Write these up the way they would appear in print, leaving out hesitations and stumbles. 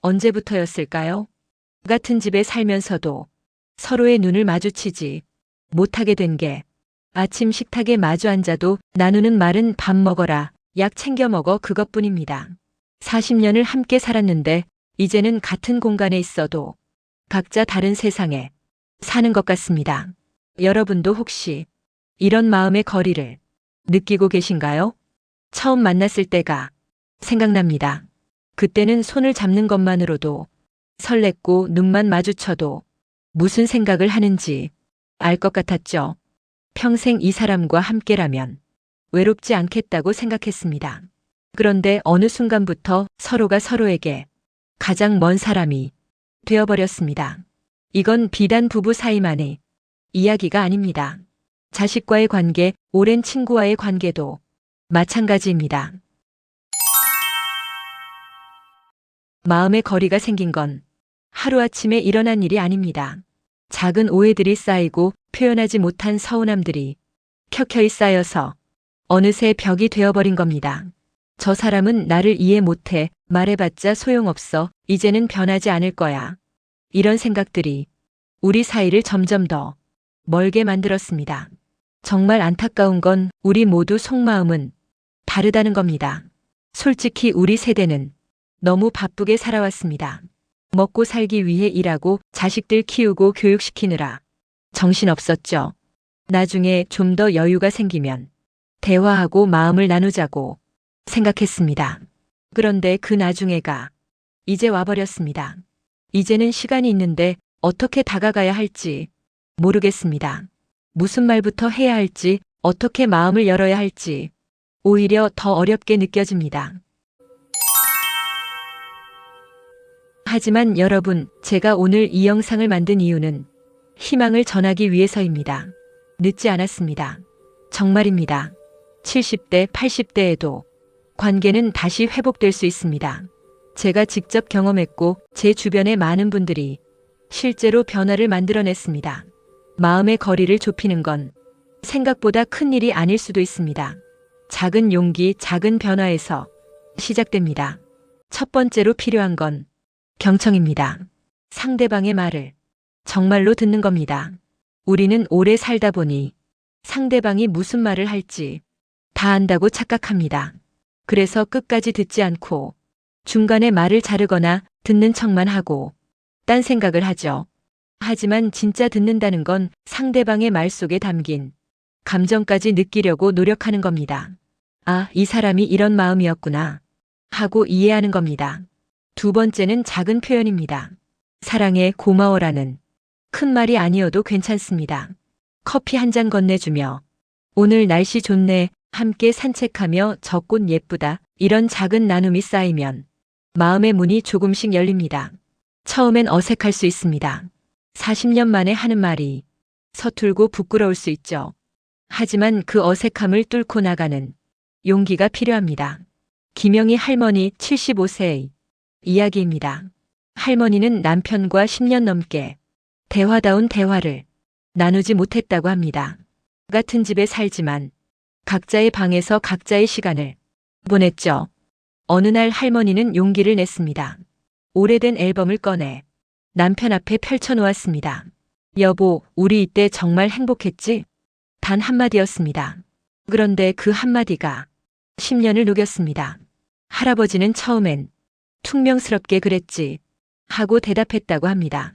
언제부터였을까요? 같은 집에 살면서도 서로의 눈을 마주치지 못하게 된 게 아침 식탁에 마주 앉아도 나누는 말은 밥 먹어라, 약 챙겨 먹어 그것뿐입니다. 40년을 함께 살았는데 이제는 같은 공간에 있어도 각자 다른 세상에 사는 것 같습니다. 여러분도 혹시 이런 마음의 거리를 느끼고 계신가요? 처음 만났을 때가 생각납니다. 그때는 손을 잡는 것만으로도 설렜고 눈만 마주쳐도 무슨 생각을 하는지 알 것 같았죠. 평생 이 사람과 함께라면 외롭지 않겠다고 생각했습니다. 그런데 어느 순간부터 서로가 서로에게 가장 먼 사람이 되어버렸습니다. 이건 비단 부부 사이만의 이야기가 아닙니다. 자식과의 관계, 오랜 친구와의 관계도 마찬가지입니다. 마음의 거리가 생긴 건 하루아침에 일어난 일이 아닙니다. 작은 오해들이 쌓이고 표현하지 못한 서운함들이 켜켜이 쌓여서 어느새 벽이 되어버린 겁니다. 저 사람은 나를 이해 못해, 말해봤자 소용없어, 이제는 변하지 않을 거야. 이런 생각들이 우리 사이를 점점 더 멀게 만들었습니다. 정말 안타까운 건 우리 모두 속마음은 다르다는 겁니다. 솔직히 우리 세대는 너무 바쁘게 살아왔습니다. 먹고 살기 위해 일하고 자식들 키우고 교육시키느라 정신없었죠. 나중에 좀 더 여유가 생기면 대화하고 마음을 나누자고 생각했습니다. 그런데 그 나중에가 이제 와버렸습니다. 이제는 시간이 있는데 어떻게 다가가야 할지 모르겠습니다. 무슨 말부터 해야 할지, 어떻게 마음을 열어야 할지 오히려 더 어렵게 느껴집니다. 하지만 여러분, 제가 오늘 이 영상을 만든 이유는 희망을 전하기 위해서입니다. 늦지 않았습니다. 정말입니다. 70대, 80대에도 관계는 다시 회복될 수 있습니다. 제가 직접 경험했고 제 주변의 많은 분들이 실제로 변화를 만들어냈습니다. 마음의 거리를 좁히는 건 생각보다 큰 일이 아닐 수도 있습니다. 작은 용기, 작은 변화에서 시작됩니다. 첫 번째로 필요한 건 경청입니다. 상대방의 말을 정말로 듣는 겁니다. 우리는 오래 살다 보니 상대방이 무슨 말을 할지 다 안다고 착각합니다. 그래서 끝까지 듣지 않고 중간에 말을 자르거나 듣는 척만 하고 딴 생각을 하죠. 하지만 진짜 듣는다는 건 상대방의 말 속에 담긴 감정까지 느끼려고 노력하는 겁니다. 아, 이 사람이 이런 마음이었구나 하고 이해하는 겁니다. 두 번째는 작은 표현입니다. 사랑해, 고마워라는 큰 말이 아니어도 괜찮습니다. 커피 한 잔 건네주며 오늘 날씨 좋네, 함께 산책하며 저 꽃 예쁘다, 이런 작은 나눔이 쌓이면 마음의 문이 조금씩 열립니다. 처음엔 어색할 수 있습니다. 40년 만에 하는 말이 서툴고 부끄러울 수 있죠. 하지만 그 어색함을 뚫고 나가는 용기가 필요합니다. 김영희 할머니 75세의 이야기입니다. 할머니는 남편과 10년 넘게 대화다운 대화를 나누지 못했다고 합니다. 같은 집에 살지만 각자의 방에서 각자의 시간을 보냈죠. 어느 날 할머니는 용기를 냈습니다. 오래된 앨범을 꺼내 남편 앞에 펼쳐놓았습니다. 여보, 우리 이때 정말 행복했지? 단 한마디였습니다. 그런데 그 한마디가 10년을 녹였습니다. 할아버지는 처음엔 퉁명스럽게 그랬지 하고 대답했다고 합니다.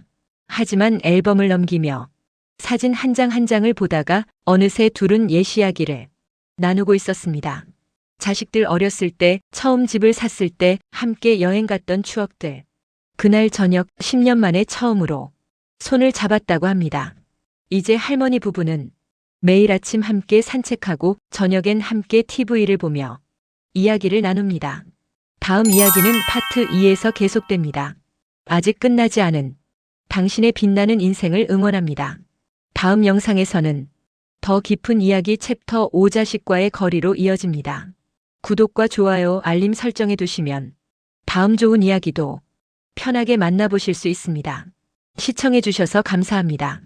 하지만 앨범을 넘기며 사진 한 장 한 장을 보다가 어느새 둘은 옛 이야기를 나누고 있었습니다. 자식들 어렸을 때, 처음 집을 샀을 때 함께 여행 갔던 추억들. 그날 저녁 10년 만에 처음으로 손을 잡았다고 합니다. 이제 할머니 부부는 매일 아침 함께 산책하고 저녁엔 함께 TV를 보며 이야기를 나눕니다. 다음 이야기는 파트 2에서 계속됩니다. 아직 끝나지 않은 당신의 빛나는 인생을 응원합니다. 다음 영상에서는 더 깊은 이야기 챕터 5 자식과의 거리로 이어집니다. 구독과 좋아요, 알림 설정해 두시면 다음 좋은 이야기도 편하게 만나보실 수 있습니다. 시청해 주셔서 감사합니다.